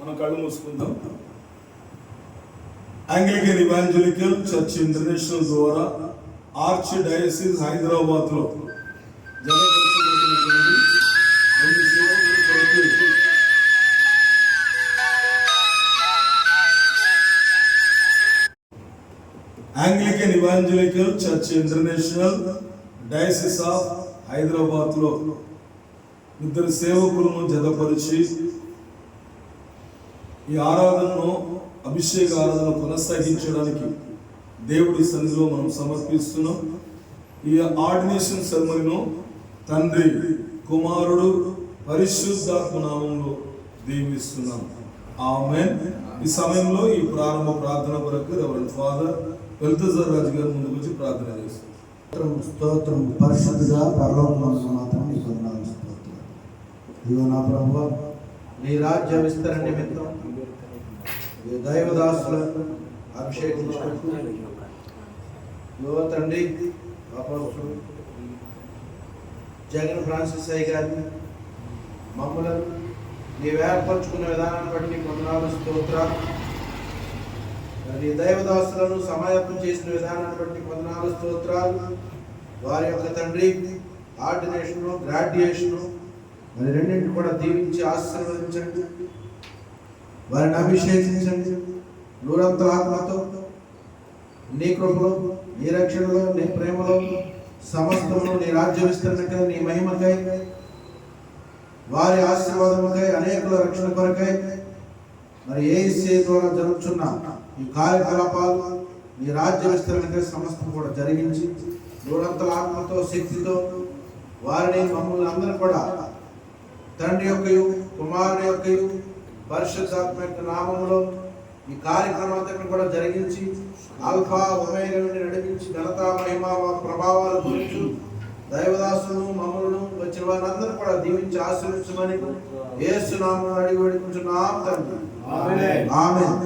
మనం కళ్ళు మూసుకుందాం. Anglican evangelical church international ద్వారా ఆర్చ్ డయాసిస్ హైదరాబాద్ లో Anglican evangelical church international diocese of Hyderabad లో ఇద్దరు సేవకులను జతపరిచి ఈ ఆరాధనను అభిషేక ఆరాధన కొనసాగించడానికి దేవుడి సన్నిధిలో మనం సమర్పిస్తున్నాం. ఈ ఆర్డినేషన్ సెరమనీను తండ్రి, కుమారుడు, పరిశుద్ధాత్మ నామములో దీవిస్తున్నాం. ఆమేన్. ఈ సమయంలో ఈ ప్రారంభ ప్రార్థన కొరకు రెవరెండ్ ఫాదర్ వెల్తజర్ రాజు గారు ముందుకు వచ్చి ప్రార్థన చేస్తారు. స్తోత్రం. పరిశుద్ధుడా పరలోకమందు మాత్రం నీకు వందనాలు స్తోత్రం. ఇదిగో నా ప్రభువా, నీ రాజ్య విస్తరణ నిమిత్తం ఈ దైవదాసులను అభిషేకించుటకు యువ తండ్రి అపోస్తలుడు జగన్ ఫ్రాన్సిస్ అయ్య గారిని మమ్మలను నీవు ఏర్పరచుకున్న విధానాన్ని బట్టి నీకు వందనాలు స్తోత్రాలు. నీ దైవదాసులను సమాయత్తం చేసిన విధానాన్ని బట్టి వందనాలు స్తోత్రాలు. వారి యొక్క తండ్రి ఆర్డినేషన్, గ్రాడ్యుయేషన్ మరి రెండింటి కూడా దీవించి ఆశీర్వదించండి. వారిని అభిషేకించండి. నూరంతల ఆత్మతో నీ కృపలో, నీ రక్షణలో, నీ ప్రేమలో సమస్తమును నీ రాజ్య విస్తరణకై, నీ మహిమకై, వారి ఆశీర్వాదముకై, అనేకుల రక్షణ కొరకై మరి ఏసీ ద్వారా జరుగుతున్న ఈ కార్యకలాపాలు నీ రాజ్య విస్తరణకై సమస్తం కూడా జరిగించి నూరంతల ఆత్మతో, శక్తితో వారిని మమ్మల్ని అందరూ కూడా తండ్రి యొక్కయు, కుమారుని యొక్కయు, పరిశుద్ధాత్మ యొక్క నామములో ఈ కార్యక్రమాన్ని కూడా జరిగించి ఆల్ఫా ఒమేగా నుండి నడిపించి ఘనత, మహిమ, ప్రభావాల గురించి దైవదాసులను, మమ్మలను వచ్చిన వారందరూ కూడా దీవించి ఆశీర్వదించమని యేసు నామములో అడిగి వేడుకుంటున్నాం తండ్రి. ఆమేన్. ఆమేన్.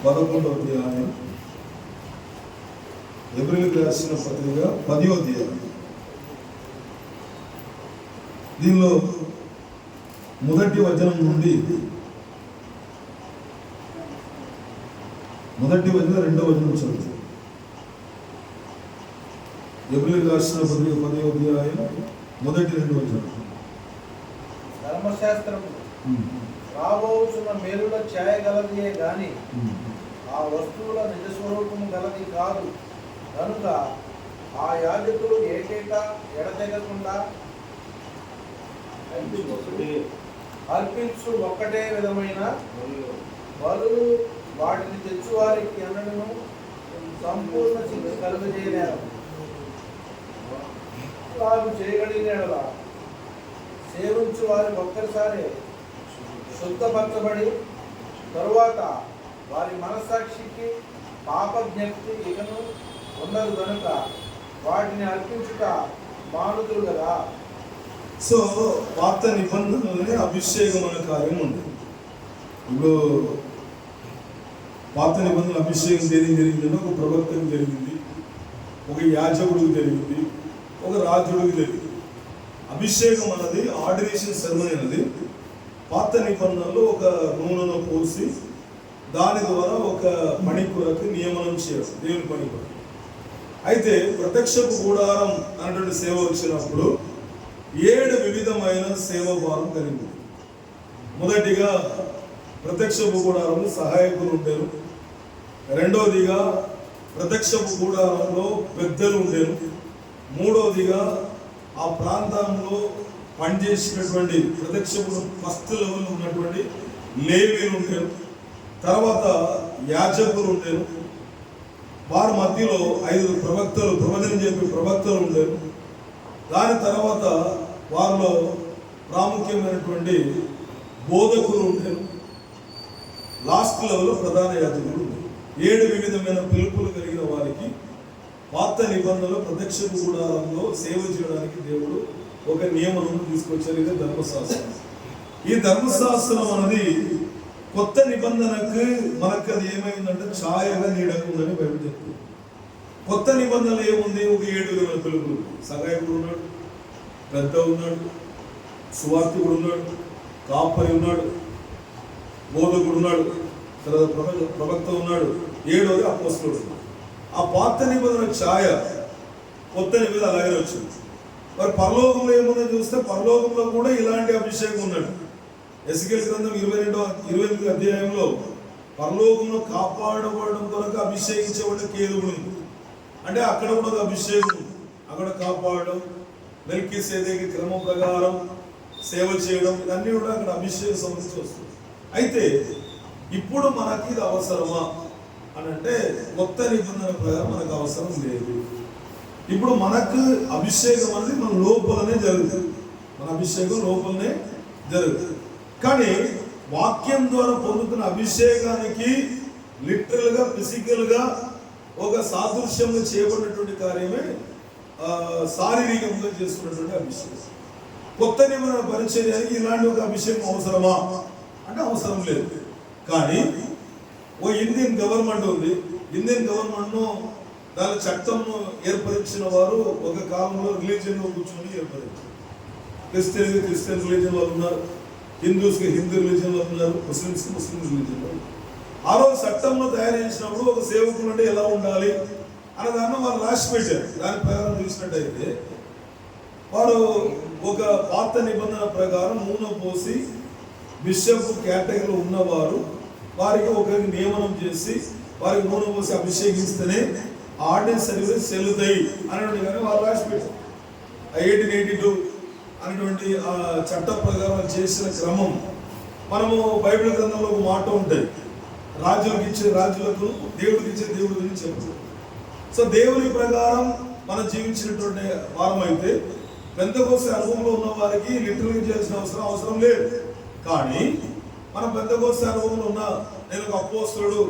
11వ అధ్యాయం ఎబ్రీయులకు రాసిన పత్రిక 10వ అధ్యాయం. దీనిలో మొదటి వచనం నుండి రెండవ వచనం చదువుతుంది. ఎబ్రీయులకు రాసిన పత్రిక 10వ అధ్యాయం మొదటి 2 వచనం. ధర్మశాస్త్రము రాబోతున్న మేలుల ఛాయ గలదియే గాని ఆ వస్తువుల నిజ స్వరూపము గలది కాదు. కనుక ఆ యాజకులు ఏటేటా ఎడతెగకుండా అర్పించు ఒక్కటే విధమైన బలులు వాటిని తెచ్చువారికి అన్నను సంపూర్ణ శిక్ష కలుగజేయలేరు. వారు చేయగలిగిన సేవించు వారి ఒక్కసారి శుద్ధపరచబడి తరువాత వారి మనస్సాక్షికి పాపజ్ఞప్తి ఇకను ఉండదు కనుక వాటిని అర్పించుట మానుతులు కదా. సో పాత నిబంధనలోనే అభిషేకం అనే కార్యం ఉంది. ఇప్పుడు పాత నిబంధనల అభిషేకం దేనికి జరిగిందంటే ఒక ప్రవక్తకు జరిగింది, ఒక యాజకుడికి జరిగింది, ఒక రాజుడికి జరిగింది. అభిషేకం అన్నది ఆర్డినేషన్ సెరమనీ అనేది పాత నిబంధనలో ఒక నూనెను పోసి దాని ద్వారా ఒక పని కొరకు నియమనం చేయడం, దేవుని పని కొరకు. అయితే ప్రత్యక్షపు గుడారం అనేటువంటి సేవ వచ్చినప్పుడు 7 వివిధమైన సేవ భారం కలిగింది. మొదటిగా ప్రత్యక్షపు గుడారంలో సహాయకులు ఉండేరు. రెండవదిగా ప్రత్యక్షపు గుడారంలో పెద్దలు ఉండేరు. మూడవదిగా ఆ ప్రాంతంలో పనిచేసినటువంటి ప్రత్యక్షపు ఫస్ట్ లెవెల్ ఉన్నటువంటి లేవీలు ఉండేరు. తర్వాత యాజకులు ఉండేరు. వారి మధ్యలో 5 ప్రవక్తలు, ప్రవచనం చెప్పే ప్రవక్తలు ఉండేరు. దాని తర్వాత వారిలో ప్రాముఖ్యమైనటువంటి బోధకులు ఉండేరు. లాస్ట్ లెవెల్లో ప్రధాన యాజకులు ఉండేరు. 7 వివిధమైన పిలుపులు కలిగిన వారికి పాత నిబంధనలో ప్రత్యక్ష గుడారంలో సేవ చేయడానికి దేవుడు ఒక నియమం తీసుకొచ్చారు. ఇది ధర్మశాస్త్రం. ఈ ధర్మశాస్త్రం అనేది కొత్త నిబంధనకు మనకు అది ఏమైందంటే ఛాయగా నీడకుందని బైబిల్ చెప్తుంది. కొత్త నిబంధనలు ఏముంది? ఒక 7 విధమైన పిలుపులు. సహాయకుడు ఉన్నాడు, పెద్ద ఉన్నాడు, సువార్తికుడు ఉన్నాడు, కాపరి ఉన్నాడు, బోధకుడు ఉన్నాడు, తర్వాత ప్రవక్త ఉన్నాడు, 7వది అపోస్తలుడు. ఆ పాత నిబంధన ఛాయ కొత్త నిబంధన అలాగే వచ్చింది. మరి పరలోకంలో ఏముందో చూస్తే పరలోకంలో కూడా ఇలాంటి అభిషేకం ఉన్నాడు. ఎస్కేల్ గ్రంథం 28వ అధ్యాయంలో పరలోకంలో కాపాడబడడం కొరకు అభిషేకించబడిన కేదువుడు ఉంది. అంటే అక్కడ కూడా ఒక అభిషేకం ఉంది. అక్కడ కాపాడడం, మెల్కీసెదెకు క్రమం ప్రకారం సేవ చేయడం, ఇవన్నీ కూడా అక్కడ అభిషేకం సంబంధించి వస్తుంది. అయితే ఇప్పుడు మనకి ఇది అవసరమా అని అంటే కొత్త నిబంధన ప్రకారం మనకు అవసరం లేదు. ఇప్పుడు మనకు అభిషేకం అనేది మన లోపలనే జరుగుతుంది. మన అభిషేకం లోపలనే జరుగుతుంది. కానీ వాక్యం ద్వారా పొందుతున్న అభిషేకానికి లిటరల్ గా, ఫిజికల్ గా ఒక సాదృశ్యంగా చేయబడినటువంటి కార్యమే శారీరకంగా చేసుకున్నటువంటి అభిషేకం. కొత్త నిబంధన పరిచర్యానికి ఇలాంటి ఒక అభిషేకం అవసరమా అంటే అవసరం లేదు. కానీ ఓ ఇండియన్ గవర్నమెంట్ ఉంది. ఇండియన్ గవర్నమెంట్ ను దాని చట్టంను ఏర్పరిచిన వారు ఒక కాలంలో రిలీజియన్ లో కూర్చొని ఏర్పరిచారు. క్రిస్టియన్ రిలీజియన్ వాళ్ళు ఉన్నారు, హిందూస్ కి హిందూ రిలీజియన్ వాళ్ళు ఉన్నారు, ముస్లిమ్స్ కి ముస్లిం రిలీజియన్ వాళ్ళు. ఆ రోజు చట్టంలో తయారు చేసినప్పుడు ఒక సేవకుడు అంటే ఎలా ఉండాలి అనే దాన్ని వాళ్ళు రాసి పెట్టారు. దాని ప్రకారం చూసినట్టయితే వారు ఒక పాత నిబంధన ప్రకారం నూనె పోసి బిషప్ కేటగిరీలో ఉన్నవారు వారికి ఒకరికి నియమనం చేసి వారికి నూనె పోసి అభిషేకిస్తేనే ఆర్డినెన్స్ సర్వీసెస్ చెల్లుతాయి అనేటువంటి కానీ వాళ్ళు రాసి పెట్టారు. 1882 అనేటువంటి ఆ చట్ట ప్రకారం చేసిన క్రమం మనము బైబిల్ గ్రంథంలో ఒక మాట ఉంటుంది, రాజులకు ఇచ్చే రాజులకు, దేవుడికి ఇచ్చే దేవుడి గురించి చెప్తారు. సో దేవుని ప్రకారం మనం జీవించినటువంటి వారం అయితే పెంతెకోస్తు అనుభవంలో ఉన్న వారికి లిటరల్గా చేయాల్సిన అవసరం లేదు. కానీ మన పెంతెకోస్తు అనుభవంలో ఉన్న నేను ఒక అపోస్తలుడు,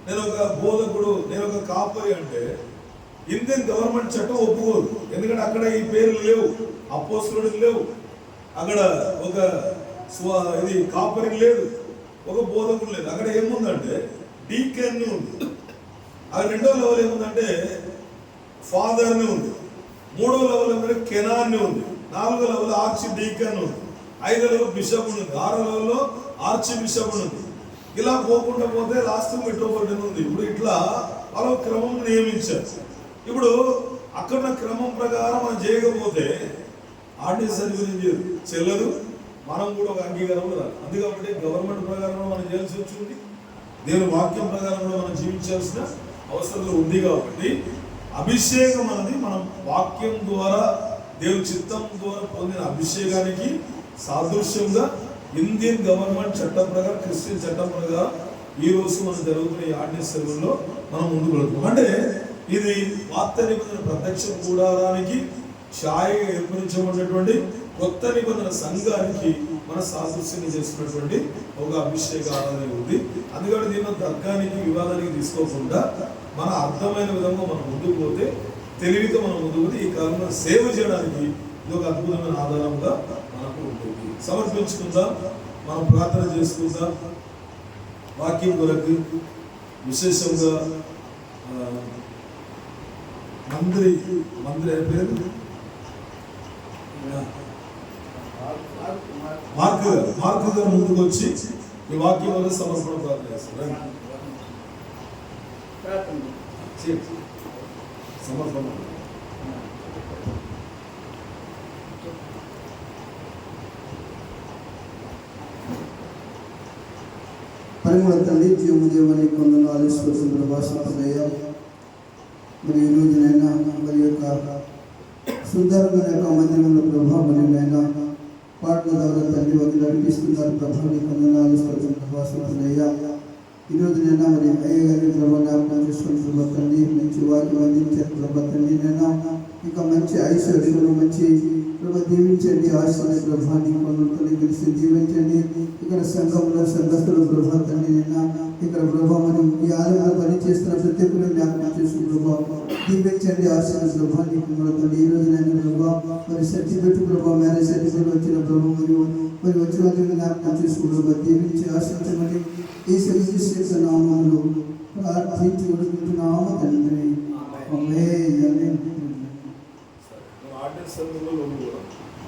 నేను ఒక బోధకుడు, నేను ఒక కాపరి అంటే ఇండియన్ గవర్నమెంట్ చట్టం ఒప్పుకోదు. ఎందుకంటే అక్కడ ఈ పేర్లు లేవు, అపోస్తలుడు లేవు, అక్కడ ఒక ఇది కాపరి లేదు, ఒక బోధకుడు లేదు. అక్కడ ఏముందంటే డీకెన్ ఉంది. అక్కడ 2వ లెవెల్ ఏముందంటే ఫాదర్ని ఉంది, 3వ లెవెల్ ఏమంటే కెనాన్ని ఉంది, 4వ లెవెల్ ఆర్చి డీకెన్ ఉంది, 5వ లెవెల్ బిషప్ ఉంది, 6వ లెవెల్లో ఆర్చి బిషప్ ఉంది. ఇలా పోకుండా పోతే లాస్ట్ మెట్రోపాలిటన్ ఉంది. ఇప్పుడు ఇట్లా వాళ్ళ క్రమం నియమించారు. ఇప్పుడు అక్కడ క్రమం ప్రకారం మనం చేయకపోతే ఆర్డినెన్స్ సర్వీస్ చెల్లదు, మనం కూడా ఒక అంగీకారం రాదు. అందుకని గవర్నమెంట్ ప్రకారం మనం చేయాల్సి వచ్చింది, దేవుని వాక్యం ప్రకారం కూడా మనం జీవించాల్సిన అవసరం ఉంది. కాబట్టి అభిషేకం అనేది మనం వాక్యం ద్వారా దేవుని చిత్తం ద్వారా పొందిన అభిషేకానికి సాదృశ్యంగా ఇండియన్ గవర్నమెంట్ చట్టం ప్రకారం, క్రిస్టియన్ చట్టం ప్రకారం ఈ రోజు మనం జరుగుతున్న ఈ ఆర్డినెన్స్ సర్వీస్లో మనం ముందుకు వెళ్తాం. అంటే ఇది పాత నిబంధన ప్రత్యక్ష కూడారానికి ఛాయగా ఏర్పరించబడినటువంటి కొత్త నిబంధన సంఘానికి మన సాదృశ్యంగా చేస్తున్నటువంటి ఒక అభిషేక ఆరాధన ఉంది. అందుకని దీన్ని తర్కానికి, వివాదానికి తీసుకోకుండా మన అర్థమైన విధంగా మనం ముందుకు పోతే, తెలివితో మనం ముందుకు పోతే ఈ కాలంలో సేవ చేయడానికి ఇది ఒక అద్భుతమైన ఆధారంగా మనకు ఉంటుంది. సమర్పించుకుందాం, మనం ప్రార్థన చేసుకుందాం. వాక్యం కొరకు విశేషంగా మంత్రి పేరు మార్కు గారు ముందుకు వచ్చి ఈ వాక్యం వల్ల సమర్పణ ప్రార్థన చేస్తారు. సమర్పణ పరిమళ తండ్రి, జీవము దేవుని కొందరు ఆలోచించిన భాషయ్య, మరి ఈ రోజునైనా మరి యొక్క సుందరమైన యొక్క మందిరంలో ప్రభావ మరియైనా పాటల ద్వారా తండ్రి వారు నడిపిస్తున్నారు. ప్రభావి కొందరు ఆలోచించిన భాషయ్య, ఈ రోజునైనా మరి అయ్య గారి ప్రభావ జ్ఞాపకం చేసుకుని ప్రభావ తండ్రి మంచి వాక్యం అందించారు. ప్రభావ తండ్రి నైనా ఇక మంచి ఐశ్వర్యులు, మంచి ప్రభావ దీవించండి, ఆశీర్వాద ప్రభావాన్ని కొందరు కలిసి దీవించండి. ఇక్కడ సంఘంలో సంఘస్థుల ప్రభావ తండ్రి నైనా ఇక్కడ ప్రభావ మరి ఈ ఆలయంలో పనిచేస్తున్న ప్రతి ఒక్కరు జ్ఞాపకం చేసుకుని ప్రభావ దీవించండి, ఆశీర్వాద ప్రభావాన్ని పొందుతుంది. ఈ రోజు నేను ప్రభావ మరి సర్టిఫికెట్ ప్రభావ మ్యారేజ్ సర్టిఫికెట్ వచ్చిన ప్రభావ మరి వచ్చిన వాళ్ళని జ్ఞాపకం చేసుకుని ప్రభావ దీవించి ఆశీర్వదించమని ఈ సర్వీస్ నామంలో ప్రార్థించి ఉడుకుంటున్నాము తండ్రి.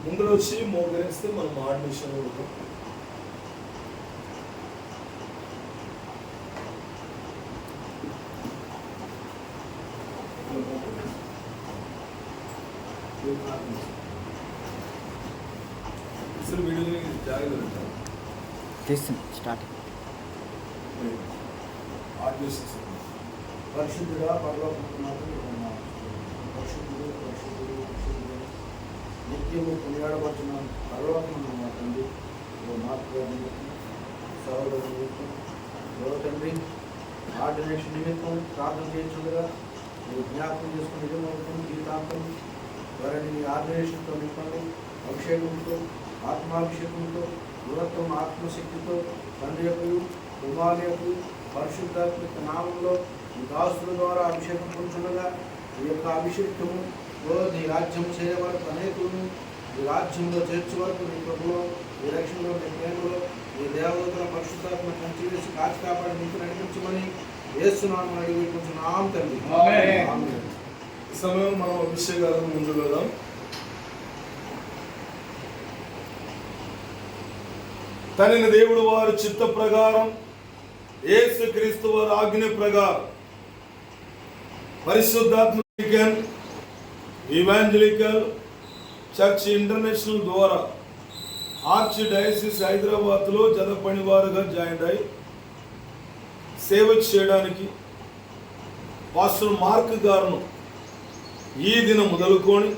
ముందు వచ్చి మోకరిస్తే మనం ఆర్డినేషన్ అసలు వీడియో జాగ్రత్త తీస్తుంది స్టార్ట్. ఆర్టిస్ట్ పరిశుద్ధుడా పరలోకమందున్న పరిశుద్ధుడు పరిశుద్ధుడు పరిశుద్ధుడు నిత్యము కొనియాడబడుతున్న పరలోకమందున్న మా తండ్రి మార్పు సహోదరు నిమిత్తం తండ్రి ఆర్డినేషన్ నిమిత్తం ప్రార్థన చేయించుండగా మీరు జ్ఞాపకం చేసుకుని నిజమవుతుంది జీవితాంతం వారిని మీ ఆర్డినేషన్తో నింపండి, అభిషేకంతో ఆత్మాభిషేకంతో యువత్వం ఆత్మశక్తితో తండ్రి యొక్క కుమారు యొక్క పరిశుద్ధాత్మిక నామంలో ఈ దాసుల ద్వారా అభిషేకం పొందుతుండగా ఈ యొక్క అభిషేకము నీ రాజ్యం చేరే వరకు అనేకులను ఈ రాజ్యంలో చేర్చే వరకు నీ ప్రభులో ఈ రక్షణలో నీ ప్రేమలో ఈ దేవతల పరిశుద్ధాత్మ కంచి వేసి కాచి కాపాడి నీకు నడిపించమని యేసునామమున అడిగి కొంచెం తండ్రి. ఆమేన్. ఈ సమయం మనం అభిషేకాలకు ముందు వెళ్దాం. తనని దేవుడు వారి చిత్త ప్రకారం యేసు క్రీస్తు వారి ఆజ్ఞ ప్రకారం పరిశుద్ధాత్మ ఇవాంజలికల్ చర్చ్ ఇంటర్నేషనల్ ద్వారా ఆర్చ్ డయాసిస్ హైదరాబాద్లో జనపనివారుగా జాయిన్ అయి సేవ చేయడానికి పాస్టర్ మార్క్ గారును ఈ దినం మొదలుకొని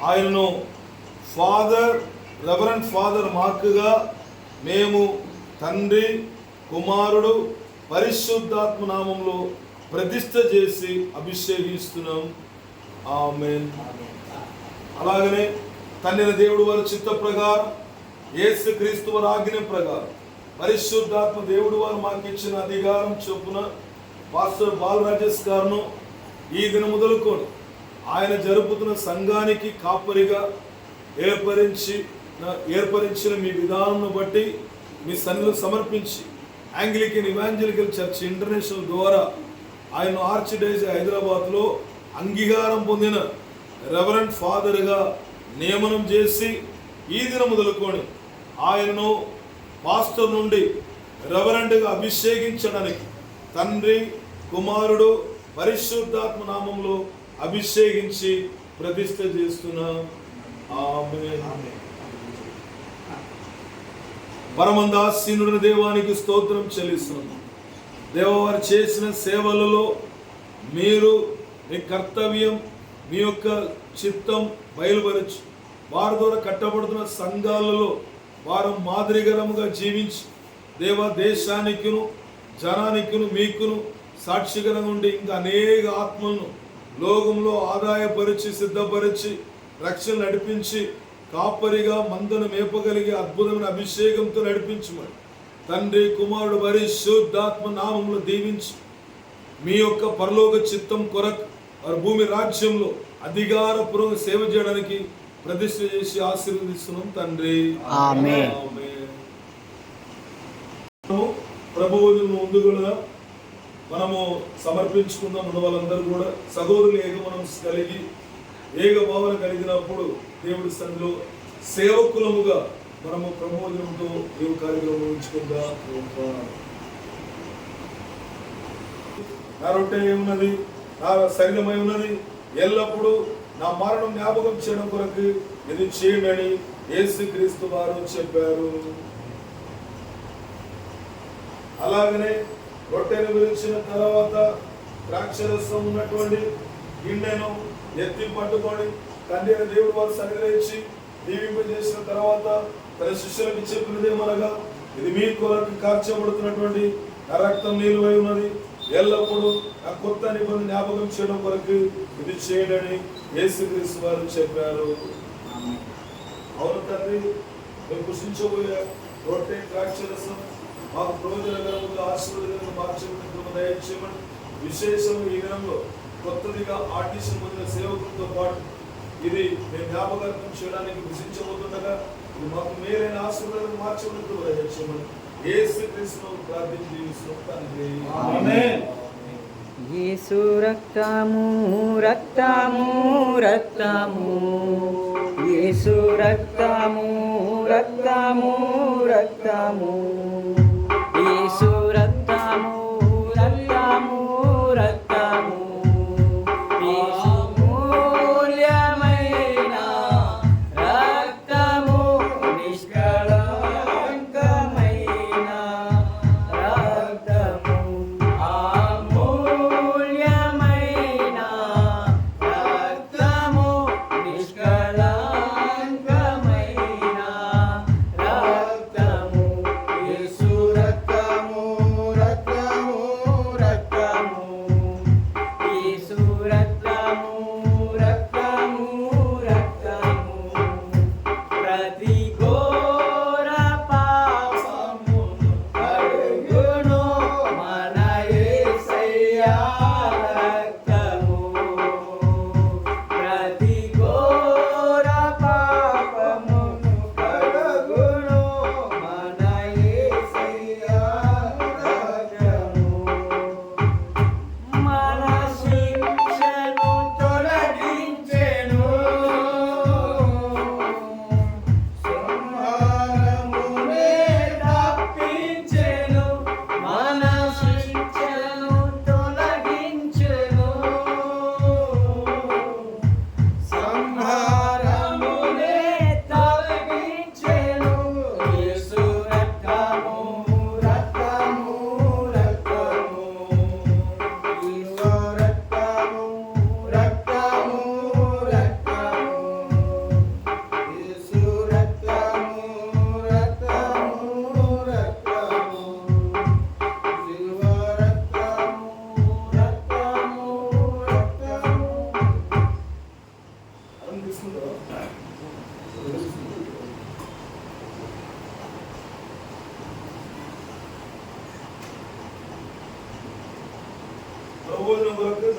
ఆయనను రెవరెండ్ ఫాదర్ మార్క్గా మేము తండ్రి కుమారుడు పరిశుద్ధాత్మ నామంలో ప్రతిష్ఠ చేసి అభిషేకిస్తున్నాం. ఆమేన్. అలాగనే తండ్రి దేవుడు వారి చిత్త ప్రకారం యేసు క్రీస్తు వారి ఆజ్ఞ ప్రకారం పరిశుద్ధాత్మ దేవుడు వారు మాకు ఇచ్చిన అధికారం చొప్పున పాస్టర్ బాలరాజేష్ గారును ఈ దినం మొదలుకొని ఆయన జరుపుతున్న సంఘానికి కాపరిగా ఏర్పరించిన మీ విధానం బట్టి మీ సన్నిధిలో సమర్పించి యాంగ్లికన్ ఇవాంజలికల్ చర్చ్ ఇంటర్నేషనల్ ద్వారా ఆయన ఆర్చ్ డయాసిస్ హైదరాబాద్లో అంగీకారం పొందిన రెవరెండ్ ఫాదర్గా నియమనం చేసి ఈ దినం మొదలుకొని ఆయనను పాస్టర్ నుండి రెవరెండ్గా అభిషేకించడానికి తండ్రి కుమారుడు పరిశుద్ధాత్మ నామంలో అభిషేకించి ప్రతిష్ఠ చేస్తున్నాం. ఆమేన్. పరమందాసీనుడైన దేవానికి స్తోత్రం చెల్లిస్తున్నాం. దేవవారు చేసిన సేవలలో మీరు మీ కర్తవ్యం మీ యొక్క చిత్తం బయలుపరచు వారి ద్వారా కట్టబడుతున్న సంఘాలలో వారు మాదిరికరముగా జీవించి దేశానికిను జనానికిను మీకును సాక్షికరంగా ఉండి ఇంకా అనేక ఆత్మలను లోకంలో ఆదాయపరిచి సిద్ధపరిచి రక్షణ నడిపించి కాపరిగా మందను మేపగలిగే అద్భుతమైన అభిషేకంతో నడిపించమని తండ్రి కుమారుడు పరిశుద్ధాత్మ నామములో దీవించి మీ యొక్క పరలోక చిత్తం కొరకు వారి భూమి రాజ్యంలో అధికారపూర్వక సేవ చేయడానికి ప్రతిష్ఠ చేసి ఆశీర్వదిస్తున్నాం తండ్రి. ఆమేన్. ప్రభువు ముందు కూడా మనము సమర్పించుకుందాం. ఉన్న వాళ్ళందరూ కూడా సహోదరులు ఏకమనం కలిగి ఏక భావన కలిగినప్పుడు దేవుడి సన్నిధిలో సేవకులముగా మనము ప్రబోధనంతో దేవు కార్యక్రమం ఉంచుకుందాం. నా రొట్టె ఏమున్నది, నా శరీరమై ఉన్నది, ఎల్లప్పుడూ నా మరణం జ్ఞాపకం చేయడం కొరకు ఇది చేయమని యేసుక్రీస్తు వారు చెప్పారు. అలాగనే రొట్టెను విరిచిన తర్వాత ద్రాక్షరసం ఉన్నటువంటి గిన్నెను ఎత్తి పట్టుకొని తండ్రి అయిన దేవుడు వారు సన్నిధించి దీవింపజేసిన తర్వాత తన శిష్యులకు చెప్పినదేమనగా ఇది మీ కొరకు కార్చబడుతున్నటువంటి నా రక్తం నిలువై ఉన్నది, ఎల్లప్పుడూ ఆ కొత్త నిబంధన జ్ఞాపకం చేయడం కొరకు ఇది చేయడని యేసుక్రీస్తు వారు చెప్పారు. అవును తండ్రి, మేము పుష్పించబోయే రొట్టె ద్రాక్షరసం మాకు ప్రయోజనకరముగా ఆశీర్వాదకరంగా మార్చబడిన దయచేయమని విశేషంగా ఈ దినంలో కొత్తదిగా ఆర్టిషన్ పొందిన సేవకులతో పాటు ఇది మేము జ్ఞాపకార్థం చేయడానికి భుజించబోతుండగా ఇది మాకు మేలైన ఆశీర్వాదం మార్చబడిన దయచేయమని యేసుక్రీస్తును ప్రార్థించి జీవిస్తున్నాం తండ్రి. ఆమేన్. యేసు రక్తము రక్తము రక్తము యేసు రక్తము రక్తము రక్తము యేసు రక్తము రక్తము రక్తము యేసు మూల్యమైన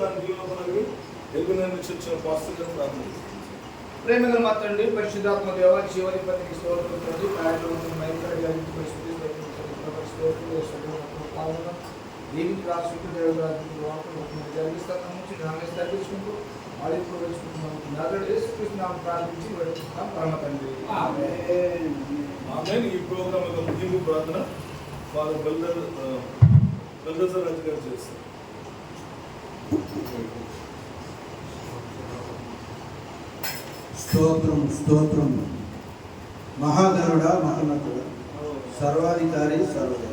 దాని దీవెనలకు ఎలుగునని వచ్చిన పాస్టర్ గారు ప్రార్థన చేస్తారు. ప్రేమగల మా తండ్రి పరిశుద్ధాత్మ దేవ జీవని పతికి స్తోత్రం తండ్రి కార్యంలో ఉన్న మైకడి గారికి పరిశుద్ధి స్తోత్రం దీనికి రాసుకుంటూ దేవుడు వాక్యం జరిగిస్తాను నుంచి నామేసి తగ్గించుకుంటూ ఆడిప్పుడు వేసుకుంటున్నాం నగడు యేసుకృష్ణ ప్రార్థించి వేడుకుంటున్నాం పరమ తండ్రి ఆమేన్. ఈ ప్రోగ్రామ్ యొక్క ముగింపు ప్రార్థన ఫాదర్ బల్దజర్ రాజు గారు చేస్తారు. స్తోత్రం స్తోత్రం. మహాగణుడా మహోన్నతుడా సర్వాధికారి సర్వద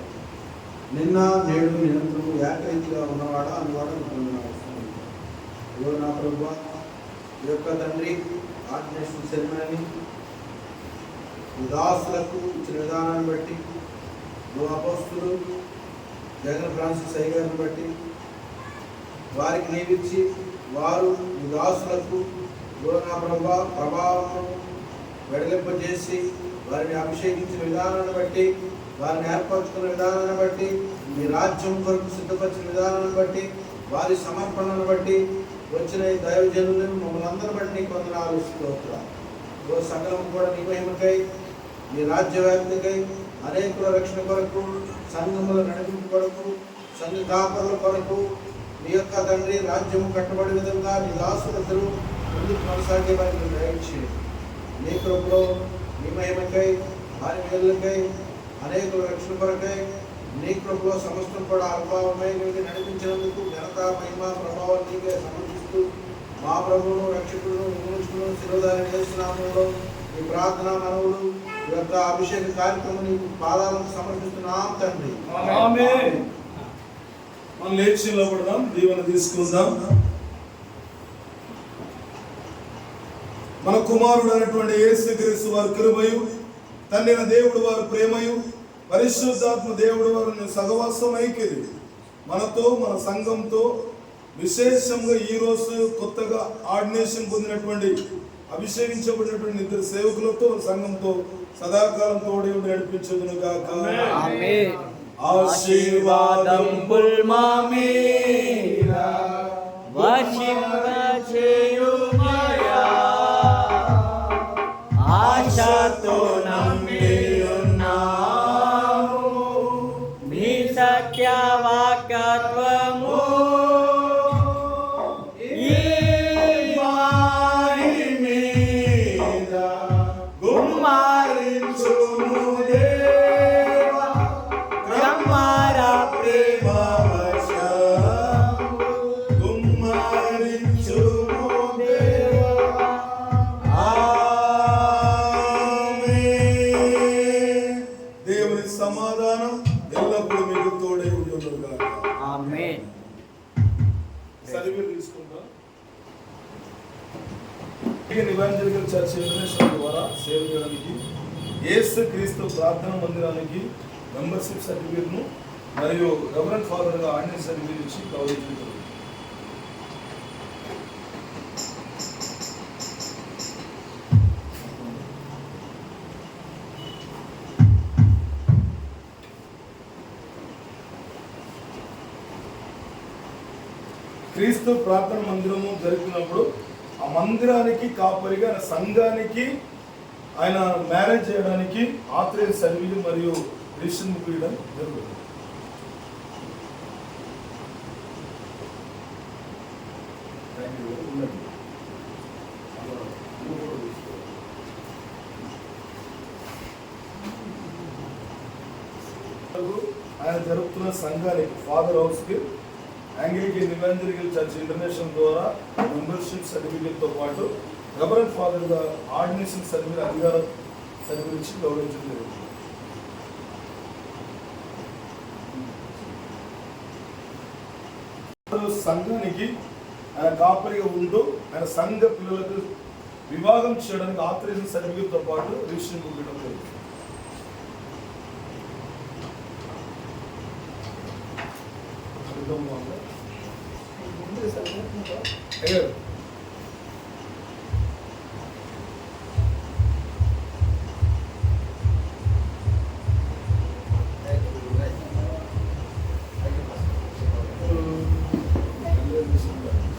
నిన్న నేడు నిరంతరం ఏకరీతిగా ఉన్నవాడా అన్నవాడు అనుకున్నాడు. నా ప్రభువా ఈ యొక్క తండ్రి ఆర్డినేషన్ సెరమనీ దాసులకు ఇచ్చిన విధానాన్ని బట్టి నువ్వు అపోస్తులు జగన్ ఫ్రాన్సిస్ అయ్యగారిని బట్టి వారికి నీవిచ్చి వారు ఈ దాసులకు నా ప్రభావం వెడలింపజేసి వారిని అభిషేకించిన విధానాన్ని బట్టి వారిని ఏర్పరచుకున్న విధానాన్ని బట్టి మీ రాజ్యం కొరకు సిద్ధపరిచిన విధానాన్ని బట్టి వారి సమర్పణను బట్టి వచ్చిన ఈ దైవజనులను మమ్మల్ని అందరి బట్టి నీకు వందనాలు స్తోత్రాలు. సకలం కూడా నీ మహిమకై నీ రాజ్య వ్యాప్తికై అనేకుల రక్షణ కొరకు సంఘముల నడిపింపు కొరకు సంఘ కాపరుల కొరకు నీ యొక్క తండ్రి రాజ్యము కట్టబడే విధంగా నీ దాసులందరూ ముందుకు కొనసాగే వారిని దయచేయండి. నీ కృపలో నీ మహిమకై వారి మేలుకై అనేకుల రక్షణ కొరకై నీ కృపలో సమస్తం కూడా అల్పావమై నడిపించినందుకు ఘనత మహిమ ప్రభావం నీకే సమర్పిస్తూ మా ప్రభువును రక్షకులను విమోచకులను శిరోధారణ చేస్తున్నాములో ఈ ప్రార్థన మనవులు ఈ యొక్క అభిషేక కార్యక్రమం నీకు పాదాలను సమర్పిస్తున్నాం తండ్రి. ఆమేన్. మనం లేచి నిలబడదాం, దీవెన తీసుకుందాం. మన కుమారుడు అయినటువంటి యేసుక్రీస్తు వారి కృపయు తండ్రి దేవుడు వారి ప్రేమయు పరిశుద్ధాత్మ దేవుడు వారిని సహవాసం ఐక్యది మనతో మన సంఘంతో విశేషంగా ఈ రోజు కొత్తగా ఆర్డినేషన్ పొందినటువంటి అభిషేకించబడినటువంటి ఇద్దరు సేవకులతో సంఘంతో సదాకాలం తోడే నడిపించదును గాక. ఆమేన్. ఆశీర్వాదం పుల్మామీరా వర్షింపచేయుమయా ఆశతో నమ్మియున్నాము మీ సత్యవాక్యత్వము ఈ వారి మీద గుమ్మరించుము దేవా బ్రహ్మర ప్రేమ దేవుని సమాధానం ఎల్లప్పుడూ మీకు తోడై ఉండును గాక. ఆమేన్. సర్టిఫికెట్ తీసుకుంటాం. ఇవాంజలికల్ చర్చ్ ఇంటర్నేషనల్ ద్వారా సేవ చేయడానికి యేసుక్రీస్తు ప్రార్థన మందిరానికి మెంబర్షిప్ సర్టిఫికెట్ను మరియు రెవరెంట్ ఫాదర్గా ఆర్డినెన్స్ సర్టిఫికెట్ ఇచ్చి గౌరవించడం. క్రీస్తు ప్రార్థన మందిరము జరిపినప్పుడు ఆ మందిరానికి కాపరిగా ఆయన సంఘానికి ఆయన మేనేజ్ చేయడానికి ఆథరైజ్ సర్వీలు మరియు రిజిస్ట్రేషన్ బుక్ ఇవ్వడం జరుగుతుంది. ఆయన జరుపుతున్న సంఘానికి ఫాదర్ హౌస్కి యాంగ్లికన్ ఇవాంజలికల్ చర్చ్ ఇంటర్నేషనల్ ద్వారా మెంబర్షిప్ సర్టిఫికేట్తో పాటు రెవరెంట్ ఫాదర్గా ఆర్డినేషన్ సర్టిఫికేట్ అధికారం సర్టిఫికేట్ ఇచ్చి గౌరవించడం జరుగుతుంది. సంఘానికి ఆయన కాపరిగా ఉంటూ ఆయన సంఘ పిల్లలకు వివాహం చేయడానికి ఆథరైజేషన్ సర్టిఫికేట్తో పాటు రిజిస్ట్రేషన్ బుక్ ఇవ్వడం జరుగుతుంది. అయ్యారు చేసుకుంటారు.